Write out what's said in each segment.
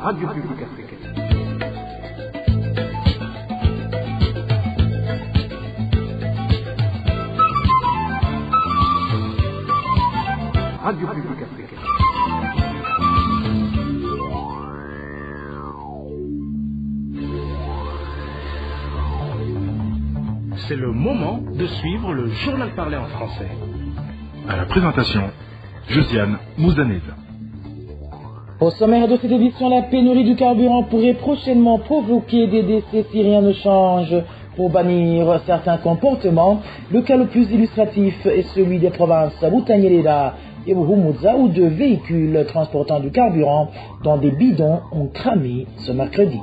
Radio Publique Africaine. Radio Publique Africaine. C'est le moment de suivre le journal parlé en français. À la présentation, Josiane Mouzanez. Au sommaire de cette édition, la pénurie du carburant pourrait prochainement provoquer des décès si rien ne change. Pour bannir certains comportements, le cas le plus illustratif est celui des provinces Butanyerera et Buhumuza, où deux véhicules transportant du carburant dans des bidons ont cramé ce mercredi.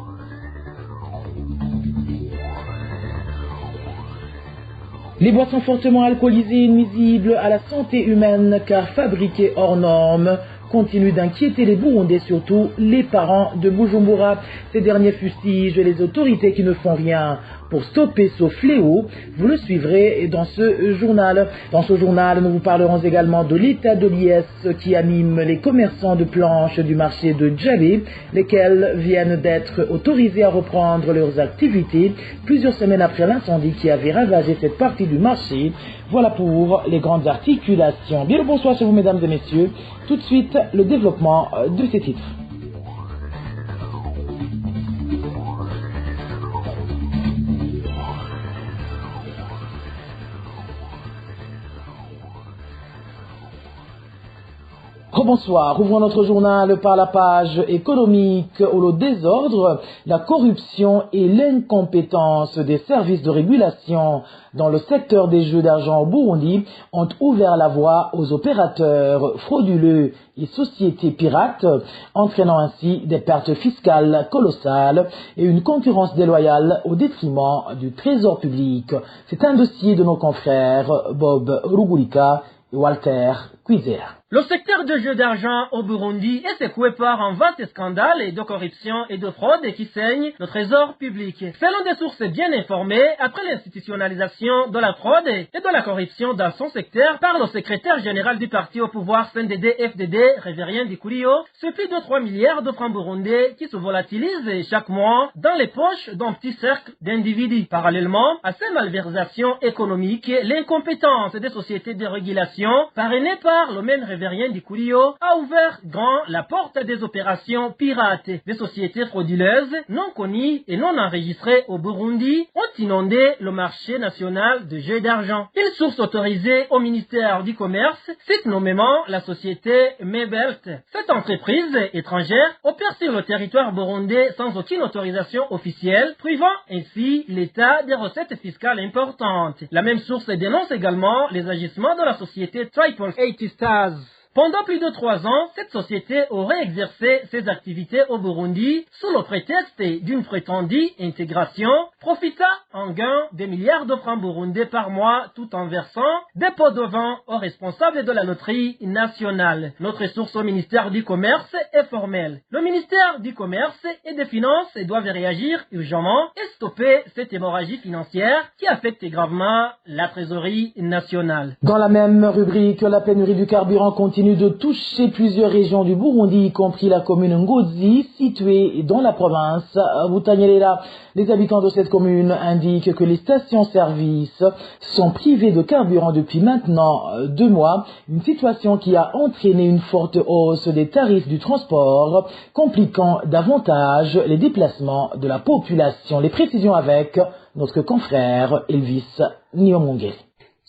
Les boissons fortement alcoolisées nuisibles à la santé humaine car fabriquées hors normes continuent d'inquiéter les Burundais, surtout les parents de Bujumbura. Ces derniers fustigent les autorités qui ne font rien pour stopper ce fléau. Vous le suivrez dans ce journal. Dans ce journal, nous vous parlerons également de l'état de liesse qui anime les commerçants de planches du marché de Djabé, lesquels viennent d'être autorisés à reprendre leurs activités plusieurs semaines après l'incendie qui avait ravagé cette partie du marché. Voilà pour les grandes articulations. Bien le bonsoir sur vous, mesdames et messieurs. Tout de suite, le développement de ces titres. Bonsoir, ouvrons notre journal par la page économique où le désordre, la corruption et l'incompétence des services de régulation dans le secteur des jeux d'argent au Burundi ont ouvert la voie aux opérateurs frauduleux et sociétés pirates, entraînant ainsi des pertes fiscales colossales et une concurrence déloyale au détriment du trésor public. C'est un dossier de nos confrères Bob Rugurika et Walter Cuizer. Le secteur de jeux d'argent au Burundi est secoué par un vaste scandale de corruption et de fraude qui saigne le trésor public. Selon des sources bien informées, après l'institutionnalisation de la fraude et de la corruption dans son secteur par le secrétaire général du parti au pouvoir CNDD-FDD, Révérien Dikurio, c'est plus de 3 milliards de francs burundais qui se volatilisent chaque mois dans les poches d'un petit cercle d'individus. Parallèlement à ces malversations économiques, l'incompétence des sociétés de régulation parrainées par le même Révérien Dikurio a ouvert grand la porte des opérations pirates. Des sociétés frauduleuses, non connues et non enregistrées au Burundi, ont inondé le marché national de jeux d'argent. Une source autorisée au ministère du Commerce cite nommément la société Mebelt. Cette entreprise étrangère opère sur le territoire burundais sans aucune autorisation officielle, privant ainsi l'État des recettes fiscales importantes. La même source dénonce également les agissements de la société Triple 80 Stars. Pendant plus de 3 ans, cette société aurait exercé ses activités au Burundi sous le prétexte d'une prétendue intégration, profita en gain des milliards de francs burundais par mois tout en versant des pots de vin aux responsables de la loterie nationale. Notre source au ministère du Commerce est formelle. Le ministère du Commerce et des Finances doivent réagir urgemment et stopper cette hémorragie financière qui affecte gravement la trésorerie nationale. Dans la même rubrique, la pénurie du carburant continue de toucher plusieurs régions du Burundi, y compris la commune Ngozi, située dans la province Butanyerera. Les habitants de cette commune indiquent que les stations-service sont privées de carburant depuis maintenant 2 mois, une situation qui a entraîné une forte hausse des tarifs du transport, compliquant davantage les déplacements de la population. Les précisions avec notre confrère Elvis Niomongeli.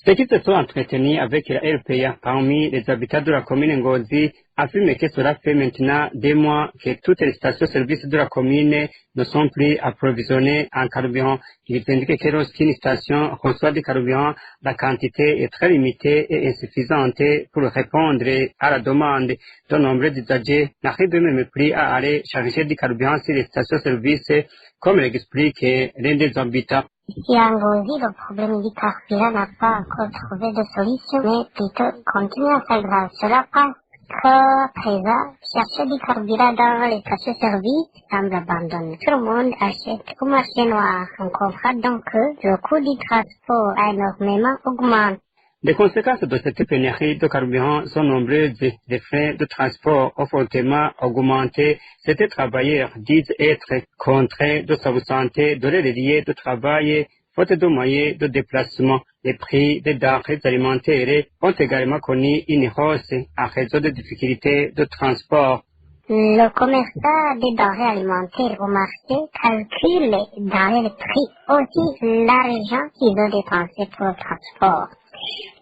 Ceux qui se sont entretenus avec la RPA parmi les habitants de la commune Ngozi affirment que cela fait maintenant 2 mois que toutes les stations-service de la commune ne sont plus approvisionnées en carburant. Ils indiquent que lorsqu'une station reçoit du carburant, la quantité est très limitée et insuffisante pour répondre à la demande de nombreux usagers. N'arrivent même plus à aller charger du carburant sur les stations-service, comme l'explique l'un des habitants. Ici à Ngozi, le problème du carburant n'a pas encore trouvé de solution, mais plutôt continue à s'aggraver. Cela passe que présent, chercher du carburant dans les stations-service semble abandonné. Tout le monde achète au marché noir. On comprend donc que le coût du transport a énormément augmenté. Les conséquences de cette pénurie de carburant sont nombreuses. Les frais de transport ont fortement augmenté. Ces travailleurs disent être contraints de s'absenter de leur lieu de travail faute de moyens de déplacement. Les prix des denrées alimentaires ont également connu une hausse à raison de difficultés de transport. Le commerçant des denrées alimentaires au marché calcule dans le prix aussi l'argent qu'ils ont dépensé pour le transport.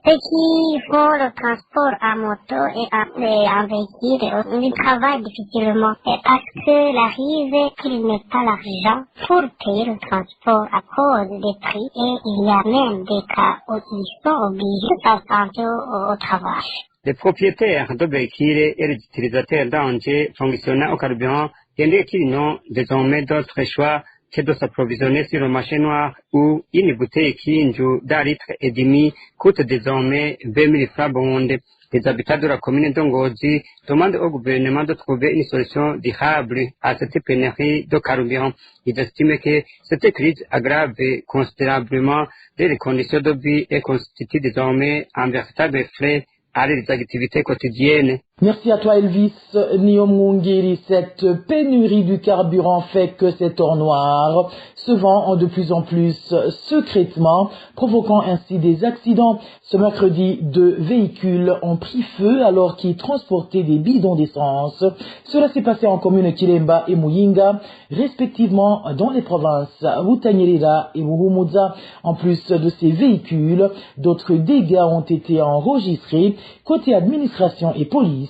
Ceux qui font le transport à moto et en véhicule, ils travaillent difficilement parce qu'il arrive qu'ils n'aient pas l'argent pour payer le transport à cause des prix et il y a même des cas où ils sont obligés de s'absenter au travail. Les propriétaires de véhicules et les utilisateurs d'engins fonctionnant au carburant indiquent qu'ils n'ont désormais d'autre choix que de s'approvisionner sur le marché noir où une bouteille Kinju d'un litre et demi coûte désormais 20 000 francs burundais. Les habitants de la commune de Ngozi demandent au gouvernement de trouver une solution durable à cette pénurie de carburant. Ils estiment que cette crise aggrave considérablement les conditions de vie et constitue désormais un véritable frein à les activités quotidiennes. Merci à toi Elvis Niomungiri. Cette pénurie du carburant fait que cet or noir se vend de plus en plus secrètement, provoquant ainsi des accidents. Ce mercredi, 2 véhicules ont pris feu alors qu'ils transportaient des bidons d'essence. Cela s'est passé en commune Kilemba et Muyinga, respectivement dans les provinces Butanyerera et Muhumuza. En plus de ces véhicules, d'autres dégâts ont été enregistrés côté administration et police.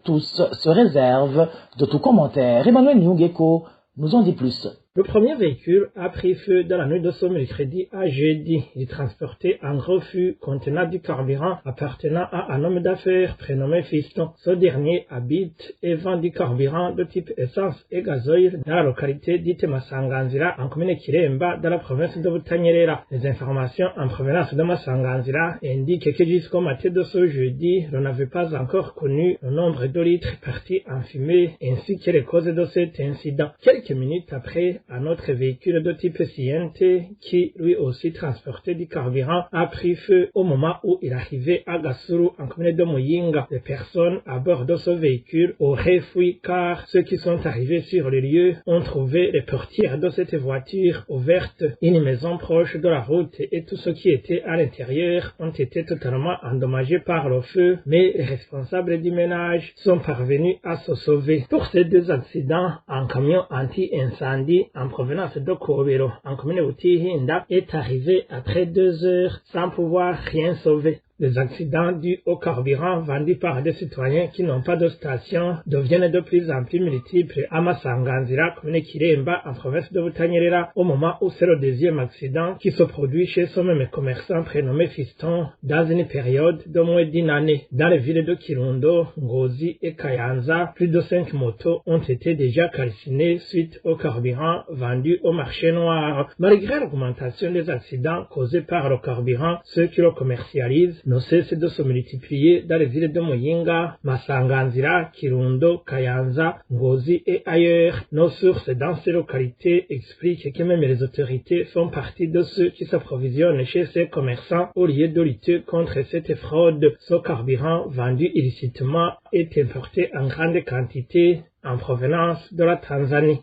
Tous se réservent de tout commentaire. Emmanuel Nyungeko nous en dit plus. Le premier véhicule a pris feu dans la nuit de ce mercredi à jeudi. Il transportait un gros fût contenant du carburant appartenant à un homme d'affaires prénommé Fiston. Ce dernier habite et vend du carburant de type essence et gazoil dans la localité dite Masanganzira en commune Kiremba dans la province de Butanyerera. Les informations en provenance de Masanganzira indiquent que jusqu'au matin de ce jeudi, l'on n'avait pas encore connu le nombre de litres partis en fumée ainsi que les causes de cet incident. Quelques minutes après, un autre véhicule de type CNT qui lui aussi transportait du carburant a pris feu au moment où il arrivait à Gasuru en commune de Muyinga. Les personnes à bord de ce véhicule auraient fui car ceux qui sont arrivés sur le lieu ont trouvé les portières de cette voiture ouvertes, une maison proche de la route et tout ce qui était à l'intérieur ont été totalement endommagés par le feu, mais les responsables du ménage sont parvenus à se sauver. Pour ces 2 accidents, un camion anti-incendie en provenance de Kobero, en commune Butihinda, est arrivé après 2 heures sans pouvoir rien sauver. Les accidents dus au carburant vendus par des citoyens qui n'ont pas de station deviennent de plus en plus multiples à Masanganzira, commune Kiremba, en province de Butanyerera, au moment où c'est le 2e accident qui se produit chez ce même commerçant prénommé Fiston dans une période de moins d'1 année. Dans les villes de Kirundo, Ngozi et Kayanza, plus de 5 motos ont été déjà calcinées suite au carburant vendu au marché noir. Malgré l'augmentation des accidents causés par le carburant, ceux qui le commercialisent ne cesse de se multiplier dans les villes de Muyinga, Masanganzira, Kirundo, Kayanza, Ngozi et ailleurs. Nos sources dans ces localités expliquent que même les autorités font partie de ceux qui s'approvisionnent chez ces commerçants au lieu de lutter contre cette fraude. Ce carburant vendu illicitement est importé en grande quantité en provenance de la Tanzanie.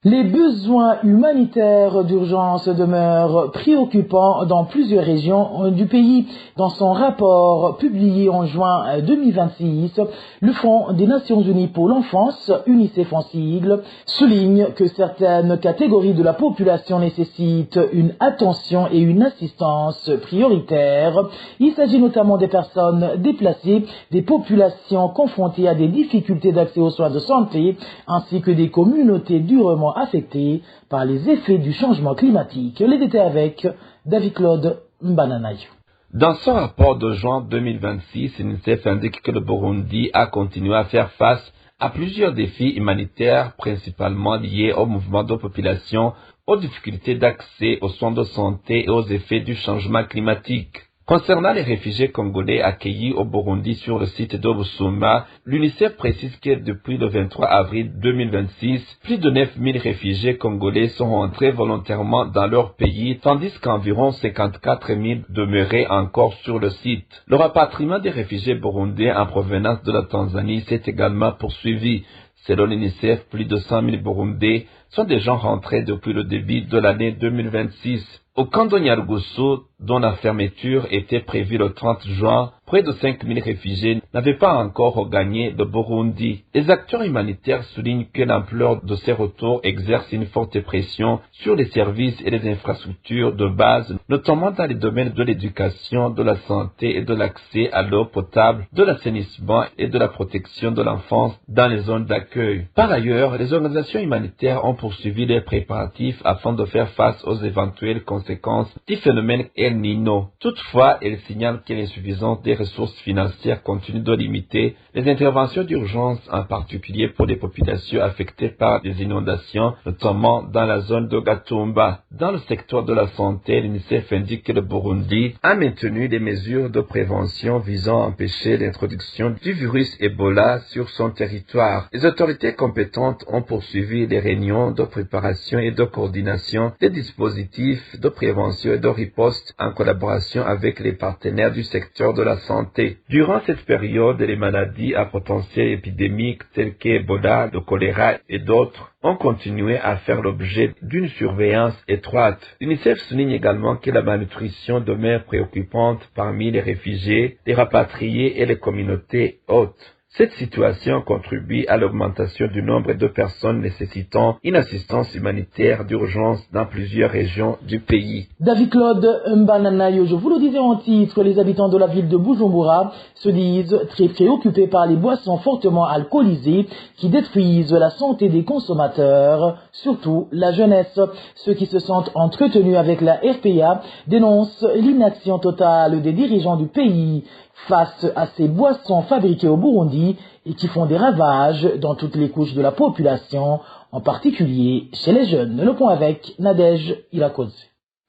Les besoins humanitaires d'urgence demeurent préoccupants dans plusieurs régions du pays. Dans son rapport publié en juin 2026, le Fonds des Nations Unies pour l'enfance, UNICEF en sigle, souligne que certaines catégories de la population nécessitent une attention et une assistance prioritaires. Il s'agit notamment des personnes déplacées, des populations confrontées à des difficultés d'accès aux soins de santé, ainsi que des communautés durement affectés par les effets du changement climatique. Les détails avec David-Claude Mbananayo. Dans son rapport de juin 2026, l'UNICEF indique que le Burundi a continué à faire face à plusieurs défis humanitaires, principalement liés au mouvement de population, aux difficultés d'accès aux soins de santé et aux effets du changement climatique. Concernant les réfugiés congolais accueillis au Burundi sur le site de Busumba, l'UNICEF précise que depuis le 23 avril 2026, plus de 9000 réfugiés congolais sont entrés volontairement dans leur pays, tandis qu'environ 54 000 demeuraient encore sur le site. Le rapatriement des réfugiés burundais en provenance de la Tanzanie s'est également poursuivi. Selon l'UNICEF, plus de 100 000 Burundais sont déjà rentrés depuis le début de l'année 2026. Au camp de Nyarugusu, dont la fermeture était prévue le 30 juin, près de 5 000 réfugiés n'avaient pas encore regagné le Burundi. Les acteurs humanitaires soulignent que l'ampleur de ces retours exerce une forte pression sur les services et les infrastructures de base, notamment dans les domaines de l'éducation, de la santé et de l'accès à l'eau potable, de l'assainissement et de la protection de l'enfance dans les zones d'accueil. Par ailleurs, les organisations humanitaires ont poursuivi les préparatifs afin de faire face aux éventuelles conséquences du phénomène El Niño. Toutefois, elles signalent que l'insuffisance des ressources financières continue de limiter les interventions d'urgence, en particulier pour les populations affectées par des inondations, notamment dans la zone de Gatumba. Dans le secteur de la santé, l'UNICEF indique que le Burundi a maintenu des mesures de prévention visant à empêcher l'introduction du virus Ebola sur son territoire. Les autorités compétentes ont poursuivi les réunions de préparation et de coordination des dispositifs de prévention et de riposte en collaboration avec les partenaires du secteur de la santé. Durant cette période, les maladies à potentiel épidémique telles qu'Ebola, le choléra et d'autres ont continué à faire l'objet d'une surveillance étroite. L'UNICEF souligne également que la malnutrition demeure préoccupante parmi les réfugiés, les rapatriés et les communautés hôtes. Cette situation contribue à l'augmentation du nombre de personnes nécessitant une assistance humanitaire d'urgence dans plusieurs régions du pays. David Claude Mbananayo, je vous le disais en titre, les habitants de la ville de Bujumbura se disent très préoccupés par les boissons fortement alcoolisées qui détruisent la santé des consommateurs, surtout la jeunesse. Ceux qui se sentent entretenus avec la RPA dénoncent l'inaction totale des dirigeants du pays face à ces boissons fabriquées au Burundi et qui font des ravages dans toutes les couches de la population, en particulier chez les jeunes. Le point avec Nadège Irakoze.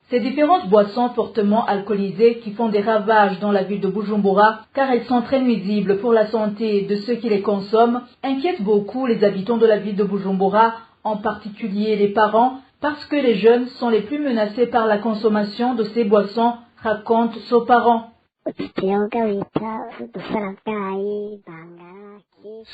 Ces différentes boissons fortement alcoolisées qui font des ravages dans la ville de Bujumbura, car elles sont très nuisibles pour la santé de ceux qui les consomment, inquiètent beaucoup les habitants de la ville de Bujumbura, en particulier les parents, parce que les jeunes sont les plus menacés par la consommation de ces boissons, racontent ses parents.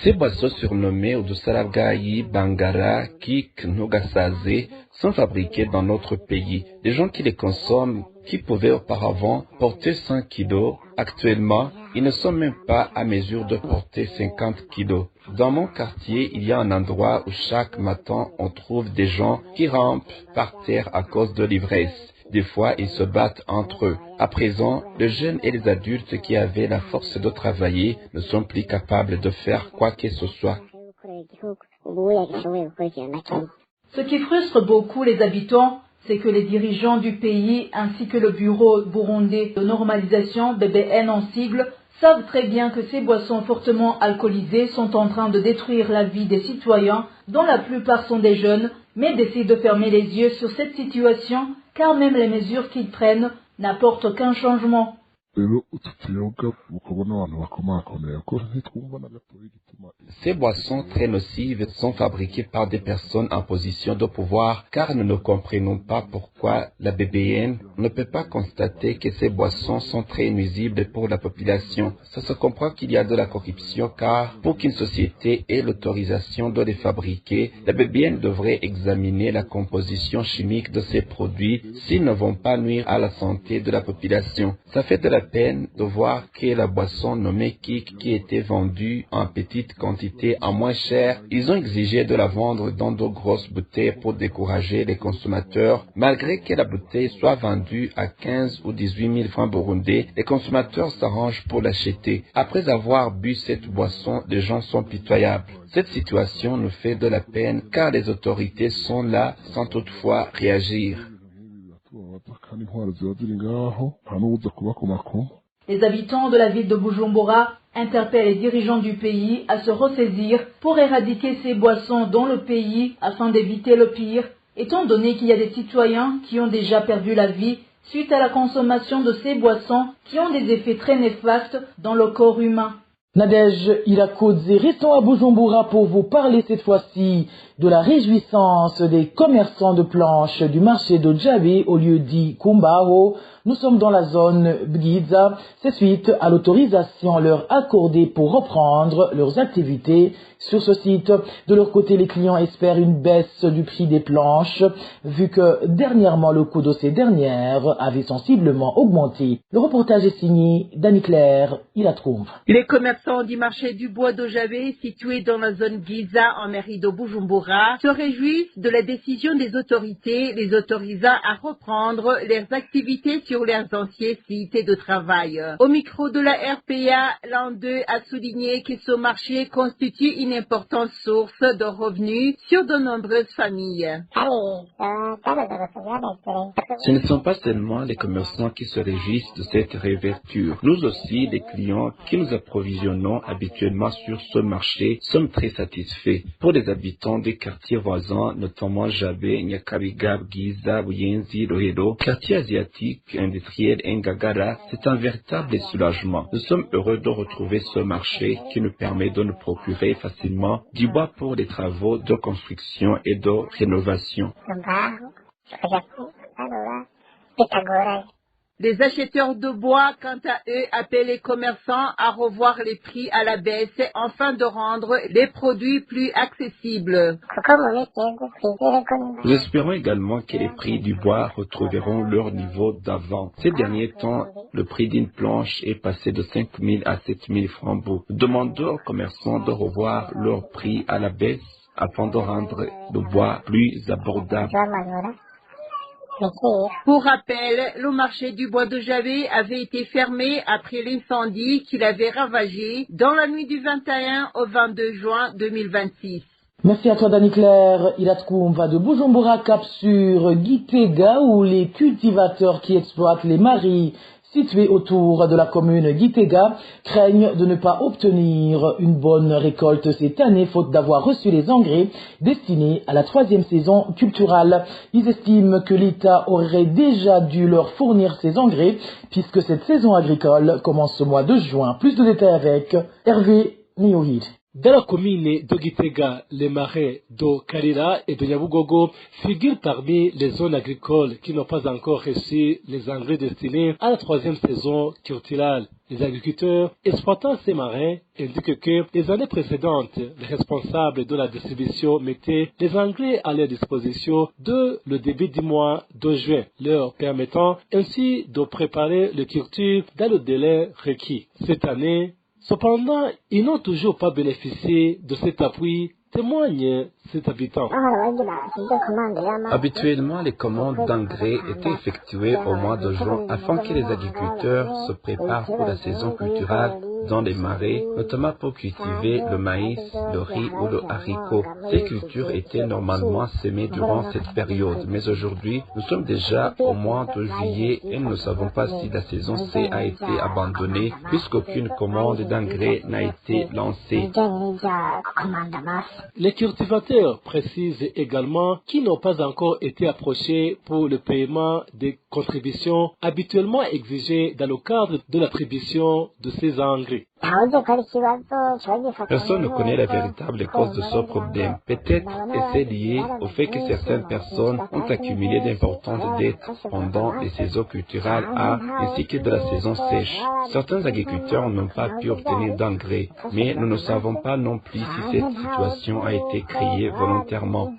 Ces boissons surnommées Udusaravgayi, Bangara, Kik, Nugasaze sont fabriquées dans notre pays. Les gens qui les consomment, qui pouvaient auparavant porter 100 kilos, actuellement, ils ne sont même pas à mesure de porter 50 kilos. Dans mon quartier, il y a un endroit où chaque matin on trouve des gens qui rampent par terre à cause de l'ivresse. Des fois, ils se battent entre eux. À présent, les jeunes et les adultes qui avaient la force de travailler ne sont plus capables de faire quoi que ce soit. Ce qui frustre beaucoup les habitants, c'est que les dirigeants du pays ainsi que le Bureau burundais de normalisation, BBN en sigle, savent très bien que ces boissons fortement alcoolisées sont en train de détruire la vie des citoyens, dont la plupart sont des jeunes, mais décident de fermer les yeux sur cette situation, car même les mesures qu'ils prennent n'apportent aucun changement. Ces boissons très nocives sont fabriquées par des personnes en position de pouvoir, car nous ne comprenons pas pourquoi la BBN ne peut pas constater que ces boissons sont très nuisibles pour la population. Ça se comprend qu'il y a de la corruption, car pour qu'une société ait l'autorisation de les fabriquer, la BBN devrait examiner la composition chimique de ces produits s'ils ne vont pas nuire à la santé de la population. Ça fait de la peine de voir que la boisson nommée Kik, qui était vendue en petite quantité à moins cher, ils ont exigé de la vendre dans de grosses bouteilles pour décourager les consommateurs. Malgré que la bouteille soit vendue à 15 ou 18 000 francs burundais, les consommateurs s'arrangent pour l'acheter. Après avoir bu cette boisson, les gens sont pitoyables. Cette situation nous fait de la peine car les autorités sont là sans toutefois réagir. Les habitants de la ville de Bujumbura interpellent les dirigeants du pays à se ressaisir pour éradiquer ces boissons dans le pays afin d'éviter le pire, étant donné qu'il y a des citoyens qui ont déjà perdu la vie suite à la consommation de ces boissons qui ont des effets très néfastes dans le corps humain. Nadège Irakodze, restons à Bujumbura pour vous parler cette fois-ci de la réjouissance des commerçants de planches du marché de Djabé au lieu dit Kumbao. Nous sommes dans la zone Bgiza. C'est suite à l'autorisation leur accordée pour reprendre leurs activités sur ce site. De leur côté, les clients espèrent une baisse du prix des planches, vu que dernièrement le coût de ces dernières avait sensiblement augmenté. Le reportage est signé d'Annie Claire, il la trouve. Les commerçants du marché du bois de Djabé, situé dans la zone Giza en mairie de Bujumbura, se réjouissent de la décision des autorités les autorisant à reprendre leurs activités sur leurs anciens sites de travail. Au micro de la RPA, l'un d'eux a souligné que ce marché constitue une importante source de revenus sur de nombreuses familles. Ce ne sont pas seulement les commerçants qui se réjouissent de cette réouverture. Nous aussi, les clients qui nous approvisionnons habituellement sur ce marché, sommes très satisfaits. Pour les habitants des quartiers voisins, notamment Djabé, Nyakabiga, Bgiza, Buyenzi, Rohero, quartier asiatique, industriel Ngagara, c'est un véritable soulagement. Nous sommes heureux de retrouver ce marché qui nous permet de nous procurer facilement du bois pour les travaux de construction et de rénovation. Les acheteurs de bois, quant à eux, appellent les commerçants à revoir les prix à la baisse afin de rendre les produits plus accessibles. Nous espérons également que les prix du bois retrouveront leur niveau d'avant. Ces derniers temps, le prix d'une planche est passé de 5 000 à 7 000 francs. Nous demandons aux commerçants de revoir leur prix à la baisse afin de rendre le bois plus abordable. Pour rappel, le marché du bois de Djabé avait été fermé après l'incendie qu'il avait ravagé dans la nuit du 21 au 22 juin 2026. Merci à toi, Dani Claire. Ilatkoum va de Bujumbura Cap sur Gitega, où les cultivateurs qui exploitent les marais situés autour de la commune Gitega craignent de ne pas obtenir une bonne récolte cette année, faute d'avoir reçu les engrais destinés à la 3e saison culturelle. Ils estiment que l'État aurait déjà dû leur fournir ces engrais, puisque cette saison agricole commence ce mois de juin. Plus de détails avec Hervé Niohid. Dans la commune de Gitega, les marais de Karira et de Nyabugogo figurent parmi les zones agricoles qui n'ont pas encore reçu les engrais destinés à la 3e saison culturelle. Les agriculteurs exploitant ces marais indiquent que les années précédentes, les responsables de la distribution mettaient les engrais à leur disposition dès le début du mois de juin, leur permettant ainsi de préparer les cultures dans le délai requis. Cette année, cependant, ils n'ont toujours pas bénéficié de cet appui, témoigne cet habitant. Habituellement, les commandes d'engrais étaient effectuées au mois de juin afin que les agriculteurs se préparent pour la saison culturelle dans les marais, notamment pour cultiver le maïs, le riz ou le haricot. Ces cultures étaient normalement semées durant cette période, mais aujourd'hui, nous sommes déjà au mois de juillet et nous ne savons pas si la saison C a été abandonnée puisqu'aucune commande d'engrais n'a été lancée. Les cultivateurs précisent également qu'ils n'ont pas encore été approchés pour le paiement des contributions habituellement exigées dans le cadre de l'attribution de ces engrais. Personne ne connaît la véritable cause de ce problème. Peut-être que c'est lié au fait que certaines personnes ont accumulé d'importantes dettes pendant les saisons culturelles A ainsi que de la saison sèche. Certains agriculteurs n'ont pas pu obtenir d'engrais, mais nous ne savons pas non plus si cette situation a été créée volontairement.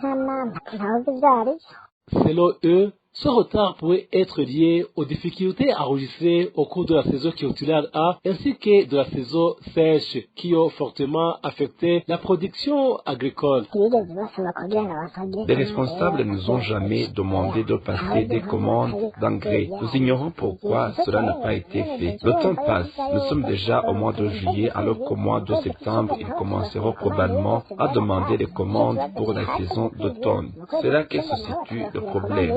Selon eux, ce retard pourrait être lié aux difficultés enregistrées au cours de la saison culturelle A ainsi que de la saison sèche qui ont fortement affecté la production agricole. Les responsables ne nous ont jamais demandé de passer des commandes d'engrais. Nous ignorons pourquoi cela n'a pas été fait. Le temps passe. Nous sommes déjà au mois de juillet alors qu'au mois de septembre, ils commenceront probablement à demander des commandes pour la saison d'automne. C'est là que se situe le problème.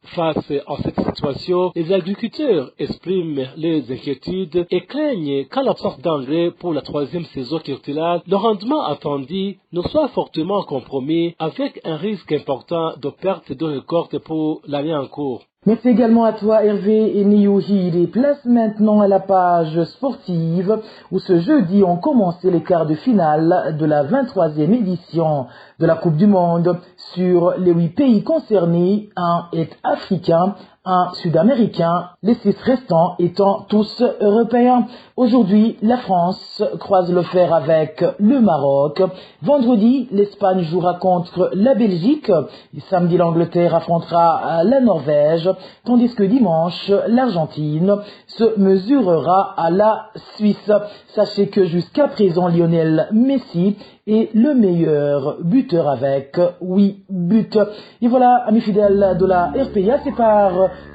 Face à cette situation, les agriculteurs expriment leurs inquiétudes et craignent qu'à l'absence d'engrais pour la troisième saison culturelle, le rendement attendu ne soit fortement compromis avec un risque important de perte de récolte pour l'année en cours. Merci également à toi Hervé et Niyouhi. Les place maintenant à la page sportive où ce jeudi ont commencé les quarts de finale de la 23e édition de la Coupe du Monde. Sur les 8 pays concernés, un est africain, un sud-américain, les 6 restants étant tous européens. Aujourd'hui, la France croise le fer avec le Maroc. Vendredi, l'Espagne jouera contre la Belgique. Et samedi, l'Angleterre affrontera la Norvège, tandis que dimanche, l'Argentine se mesurera à la Suisse. Sachez que jusqu'à présent, Lionel Messi est le meilleur buteur avec 8 buts. Et voilà, amis fidèles de la RPA, c'est par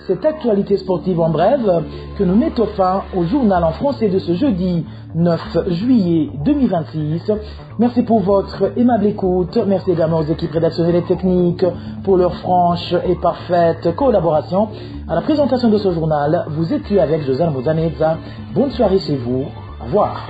cette actualité sportive en brève que nous mettons fin au journal en français de ce jeudi 9 juillet 2026. Merci pour votre aimable écoute. Merci également aux équipes rédactionnelles et techniques pour leur franche et parfaite collaboration. À la présentation de ce journal, vous étiez avec Josiane Mozaneza. Bonne soirée chez vous. Au revoir.